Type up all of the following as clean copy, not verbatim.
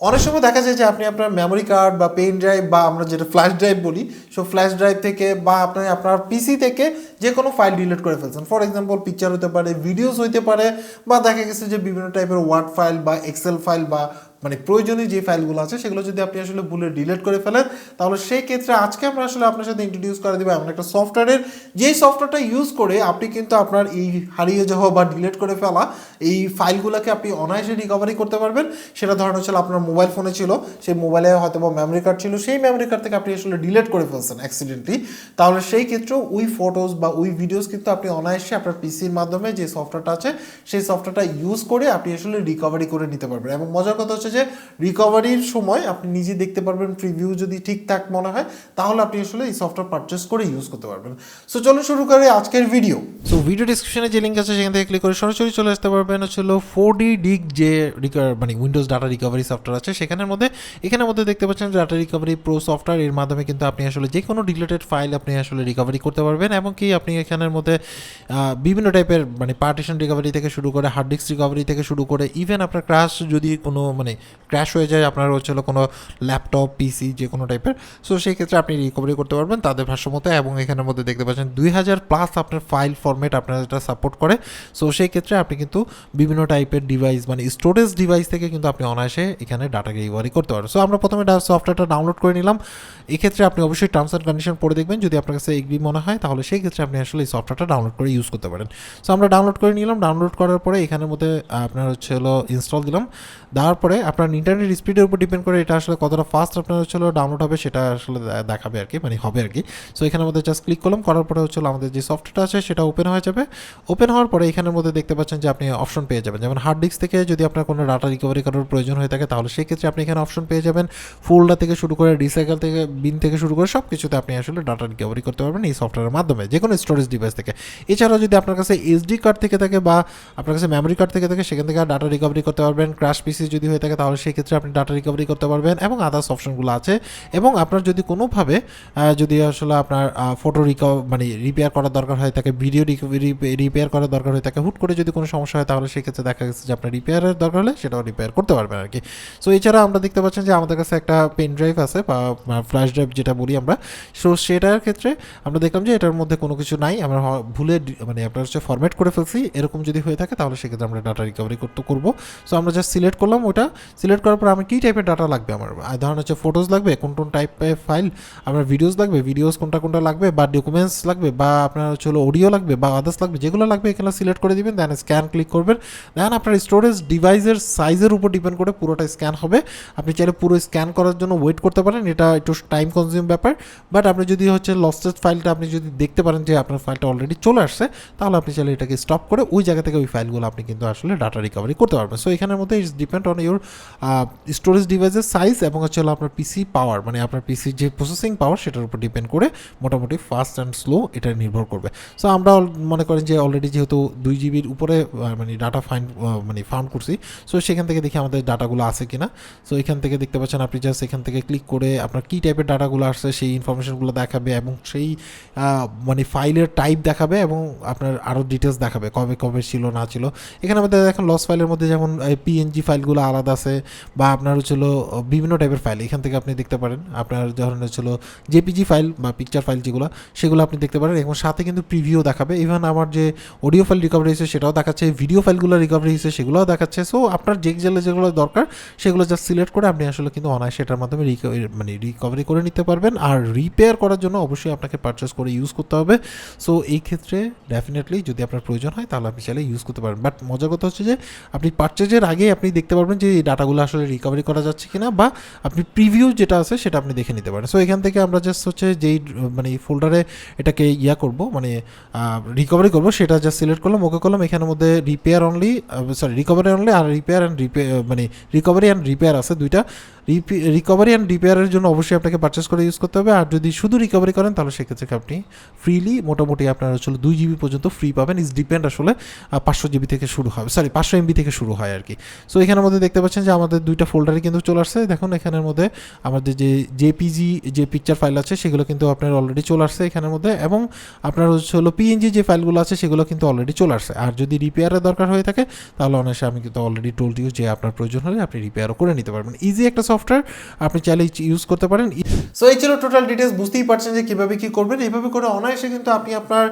অনেক সময় দেখা যায় যে আপনি আপনার মেমোরি কার্ড বা পেন ড্রাইভ বা আমরা যেটা ফ্ল্যাশ ড্রাইভ বলি, সো ফ্ল্যাশ ড্রাইভ থেকে বা আপনি আপনার পিসি থেকে যে কোনো ফাইল ডিলিট করে ফেলছেন। ফর এক্সাম্পল পিকচার হতে পারে, ভিডিওস হইতে পারে, বা দেখা গেছে যে বিভিন্ন টাইপের ওয়ার্ড ফাইল বা এক্সেল ফাইল বা মানে প্রয়োজনীয় যে ফাইলগুলো আছে সেগুলো যদি আপনি আসলে ভুলে ডিলিট করে ফেলেন, তাহলে সেই ক্ষেত্রে আজকে আমরা আসলে আপনার সাথে ইন্ট্রোডিউস করে দেবো এমন একটা সফটওয়্যারের, যেই সফটওয়্যারটা ইউজ করে আপনি কিন্তু আপনার এই হারিয়ে যাওয়া বা ডিলিট করে ফেলা এই ফাইলগুলোকে আপনি অনায়াসে রিকভারি করতে পারবেন। সেটা ধরেন হচ্ছে আপনার মোবাইল ফোনে ছিল, সেই মোবাইলে হয়তো বা মেমোরি কার্ড ছিল, সেই মেমোরি কার্ড থেকে আপনি আসলে ডিলিট করে ফেলছেন অ্যাক্সিডেন্টলি, তাহলে সেই ক্ষেত্রেও ওই ফটোস বা ওই ভিডিওস কিন্তু আপনি অনায়াসে আপনার পিসির মাধ্যমে যে সফটওয়্যারটা আছে সেই সফটওয়্যারটা ইউজ করে আপনি আসলে রিকভারি করে নিতে পারবেন। এবং মজার কথা হচ্ছে যে রিকভারির সময় আপনি নিজে দেখতে পারবেন, প্রিভিউ যদি ঠিকঠাক মনে হয় তাহলে আপনি আসলে এই সফটওয়্যার পারচেস করে ইউজ করতে পারবেন। সো চলুন শুরু করে আজকের ভিডিও। সো ভিডিও ডিসক্রিপশনে যে লিঙ্ক আছে সেখান থেকে ক্লিক করে সরাসরি চলে আসতে পারবেন হচ্ছিল 4D ডিগ যে মানে উইন্ডোজ ডাটা রিকভারি সফটওয়্যার আছে সেখানের মধ্যে। এখানের মধ্যে দেখতে পাচ্ছেন ডাটা রিকভারি প্রো সফটওয়্যার, এর মাধ্যমে কিন্তু আপনি আসলে যে কোনো ডিলিটেড ফাইল আপনি আসলে রিকভারি করতে পারবেন। এবং কি আপনি এখানের মধ্যে বিভিন্ন টাইপের মানে পার্টিশন রিকভারি থেকে শুরু করে হার্ড ডিস্ক রিকভারি থেকে শুরু করে ইভেন আপনার ক্র্যাশ যদি কোনো মানে ক্র্যাশ হয়ে যায় আপনার হচ্ছিল কোনো ল্যাপটপ পিসি যে কোনো টাইপের, সো সেই ক্ষেত্রে আপনি রিকভারি করতে পারবেন তাদের ভাষ্যমতে। এবং এখানের মধ্যে দেখতে পাচ্ছেন 2000+ আপনার ফাইল ফরম্যাট আপনার এটা সাপোর্ট করে। সো সেই ক্ষেত্রে আপনি কিন্তু বিভিন্ন টাইপের ডিভাইস মানে স্টোরেজ ডিভাইস থেকে কিন্তু আপনি অনায়াসে এখানে ডাটা রিকভারি করতে পারবেন। সো আমরা প্রথমে সফটওয়্যারটা ডাউনলোড করে নিলাম। এক্ষেত্রে আপনি অবশ্যই টার্মস অ্যান্ড কন্ডিশন পড়ে দেখবেন, যদি আপনার কাছে এগ্রি মনে হয় তাহলে সেই ক্ষেত্রে আপনি আসলে এই সফটওয়্যারটা ডাউনলোড করে ইউজ করতে পারেন। সো আমরা ডাউনলোড করে নিলাম। ডাউনলোড করার পরে এখানের মধ্যে আপনার হচ্ছে হলো ইনস্টল দিলাম। দেওয়ার পরে আপনার ইন্টারনেট স্পিডের উপর ডিপেন্ড করে এটা আসলে কতটা ফাস্ট আপনার হচ্ছে ডাউনলোড হবে সেটা আসলে দেখাবে আর কি, মানে হবে আর কি। সো এখানের মধ্যে জাস্ট ক্লিক করলাম, করার পরে হচ্ছে আমাদের যে সফটওয়্যারটা আছে সেটা ওপেন হয়ে যাবে। ওপেন হওয়ার পরে এখানের মধ্যে দেখতে পাচ্ছেন যে আপনি অপশন পেয়ে যাবেন, যেমন হার্ড ডিস্ক থেকে যদি আপনার কোনো ডাটা রিকভারি করার প্রয়োজন হয়ে থাকে তাহলে সেই ক্ষেত্রে আপনি এখানে অপশন পেয়ে যাবেন। ফোল্ডার থেকে শুরু করে রিসাইকেল থেকে বিন থেকে শুরু করে সব কিছুতে আপনি আসলে ডাটা রিকভারি করতে পারবেন এই সফটওয়্যারের মাধ্যমে যে কোনো স্টোরেজ ডিভাইস থেকে। এছাড়াও যদি আপনার কাছে এসডি কার্ড থেকে থাকে বা আপনার কাছে মেমোরি কার্ড থেকে থাকে সেখান থেকে ডাটা রিকভারি করতে পারবেন। ক্র্যাশ পিসি যদি হয়ে থাকে তাহলে সেই ক্ষেত্রে আপনি ডাটা রিকভারি করতে পারবেন এবং আদার্স অপশনগুলো আছে। এবং আপনার যদি কোনোভাবে যদি আসলে আপনার ফটো মানে রিপেয়ার করার দরকার হয়ে থাকে, ভিডিও রিপেয়ার করার দরকার হয়ে থাকে, হুট করে যদি কোনো সমস্যা হয় তাহলে সেক্ষেত্রে দেখা গেছে যে আপনার রিপেয়ারের দরকার হলে সেটাও রিপেয়ার করতে পারবেন আর কি। সো এছাড়া আমরা দেখতে পাচ্ছেন যে আমাদের কাছে একটা পেন ড্রাইভ আছে বা ফ্ল্যাশ ড্রাইভ যেটা বলি আমরা। সো সেটার ক্ষেত্রে আমরা দেখলাম যে এটার মধ্যে কোনো কিছু নাই, আমরা ভুলে মানে আপনার হচ্ছে ফরম্যাট করে ফেলছি, এরকম যদি হয়ে থাকে তাহলে সেক্ষেত্রে আমরা ডাটা রিকভারি করবো। সো আমরা জাস্ট সিলেক্ট করলাম, ওটা সিলেক্ট করার পর আমার কী টাইপের ডাটা লাগবে, আমার ধরুন হচ্ছে ফটোজ লাগবে, কোন টাইপের ফাইল, আপনার ভিডিওস লাগবে, ভিডিওস কোনটা লাগবে, বা ডকুমেন্টস লাগবে, বা আপনার হচ্ছে অডিও লাগবে, বা আদার্স লাগবে, যেগুলো লাগবে এখানে সিলেক্ট করে দিবেন। দেন স্ক্যান ক্লিক করবেন। দেন আপনার স্টোরেজ ডিভাইসের সাইজের উপর ডিপেন্ড করে পুরোটা স্ক্যান হবে। আপনি চাইলে পুরো স্ক্যান করার জন্য ওয়েট করতে পারেন, এটা একটু টাইম কনজিউম ব্যাপার। বাট আপনি যদি হচ্ছে লস্টেড ফাইলটা আপনি যদি দেখতে পারেন যে আপনার ফাইলটা অলরেডি চলে আসছে তাহলে আপনি চাইলে এটাকে স্টপ করে ওই জায়গা থেকে ওই ফাইলগুলো আপনি কিন্তু আসলে ডাটা রিকভারি করতে পারবেন। সো এখানের মধ্যে it's depend on your storage ডিভাইসের সাইজ এবং হচ্ছে আপনার পিসি পাওয়ার, মানে আপনার পিসির যে প্রসেসিং পাওয়ার সেটার উপর ডিপেন্ড করে মোটামুটি ফাস্ট অ্যান্ড স্লো এটা নির্ভর করবে। সো আমরা মনে করেন যে অলরেডি যেহেতু 2 জিবির উপরে মানে ডাটা ফাউন্ড করছি, সো সেখান থেকে দেখি আমাদের ডাটাগুলো আছে কিনা। সো এখান থেকে দেখতে পাচ্ছেন আপনি জাস্ট এখান থেকে ক্লিক করে আপনার কী টাইপের ডাটাগুলো আসছে সেই ইনফরমেশনগুলো দেখাবে এবং সেই মানে ফাইলের টাইপ দেখাবে এবং আপনার আরও ডিটেলস দেখাবে কবে কবে ছিল না ছিল। এখানে আমাদের দেখেন লস ফাইলের মধ্যে যেমন পিএনজি ফাইলগুলো আলাদা আছে, বা আপনার হচ্ছিল বিভিন্ন টাইপের ফাইল এখান থেকে আপনি দেখতে পারেন। আপনার ধরেন হচ্ছিল জেপিজি ফাইল বা পিকচার ফাইল সেগুলো আপনি দেখতে পারেন এবং সাথে কিন্তু প্রিভিউ দেখাবে। ইভেন আমার যে অডিও ফাইল রিকভারি হয়েছে সেটাও দেখাচ্ছে, ভিডিও ফাইলগুলো রিকভারি হয়েছে সেগুলোও দেখাচ্ছে। সো আপনার যেগুলো দরকার সেগুলো জাস্ট সিলেক্ট করে আপনি আসলে কিন্তু অনায়াসে এটার মাধ্যমে মানে রিকভারি করে নিতে পারবেন। আর রিপেয়ার করার জন্য অবশ্যই আপনাকে পারচেস করে ইউজ করতে হবে। সো এই ক্ষেত্রে ডেফিনেটলি যদি আপনার প্রয়োজন হয় তাহলে আপনি চাইলে ইউজ করতে পারবেন। বাট মজার কথা হচ্ছে যে আপনি পারচেজের আগে আপনি দেখতে পারবেন যে এই ডাটাগুলো আসলে রিকভারি করা যাচ্ছে কিনা, বা আপনি প্রিভিউ যেটা আছে সেটা আপনি দেখে নিতে পারেন। সো এখান থেকে আমরা জাস্ট হচ্ছে যেই মানে ফোল্ডারে এটাকে করব মানে রিকভারি করব সেটা জাস্ট সিলেক্ট করলাম, ওকে করলাম। এখানের মধ্যে রিকভারি অনলি আর রিকভারি অ্যান্ড রিপেয়ার আছে দুইটা। রিকভারি অ্যান্ড রিপেয়ারের জন্য অবশ্যই আপনাকে পারচেস করে ইউজ করতে হবে। আর যদি শুধু রিকভারি করেন তাহলে সেক্ষেত্রে আপনি ফ্রিলি মোটামুটি আপনার আসলে 2 জিবি পর্যন্ত ফ্রি পাবেন। ইস ডিপেন্ড আসলে 500 জিবি থেকে শুরু হয়, 500 এমবি থেকে শুরু হয় আর কি। সো এখানের মধ্যে দেখতে পাচ্ছেন পাচ্ছেন যে আমাদের দুইটা ফোল্ডারে কিন্তু চলে আসছে। দেখুন এখানের মধ্যে আমাদের যে জেপিজি যে পিকচার ফাইল আছে সেগুলো কিন্তু আপনার অলরেডি চলে আসছে এখানের মধ্যে, এবং আপনার হচ্ছে হলো পিএনজি যে ফাইলগুলো আছে সেগুলো কিন্তু অলরেডি চলে আসছে। আর যদি রিপেয়ারের দরকার হয়ে থাকে তাহলে অনেক আমি কিন্তু অলরেডি টোল্ড ইউ যে আপনার প্রয়োজন হলে আপনি রিপেয়ারও করে নিতে পারবেন। ইজি একটা সফটওয়্যার, আপনি চাইলে ইউজ করতে পারেন। সো এই ছিল টোটাল ডিটেলস, বুঝতেই পারছেন যে কীভাবে কী করবেন। এইভাবে করে অনায়াসে কিন্তু আপনি আপনার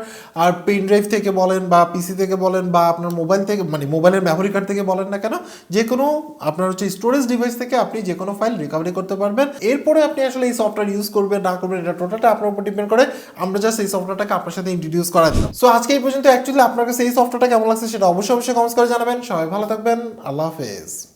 আর পেন ড্রাইভ থেকে বলেন বা পিসি থেকে বলেন বা আপনার মোবাইল থেকে মানে মোবাইলের মেমোরি কার্ড থেকে বলেন না কেন, যে কোনো আপনার হচ্ছে স্টোরেজ ডিভাইস থেকে আপনি যে কোনো ফাইল রিকভারি করতে পারবেন। এরপরে আপনি আসলে এই সফটওয়্যার ইউজ করবেন না করবেন এটা টোটালটা আপনার উপর ডিপেন্ড করে। আমরা জাস্ট এই সফটওয়্যারটাকে আপনার সাথে ইন্ট্রোডিউস করা দিলাম। সো আজকে এই পর্যন্ত। অ্যাকচুয়ালি আপনার কাছে এই সফটওয়্যারটা কেমন লাগছে সেটা অবশ্যই কমেন্টস করে জানাবেন। সবাই ভালো থাকবেন, আল্লাহ হাফেজ।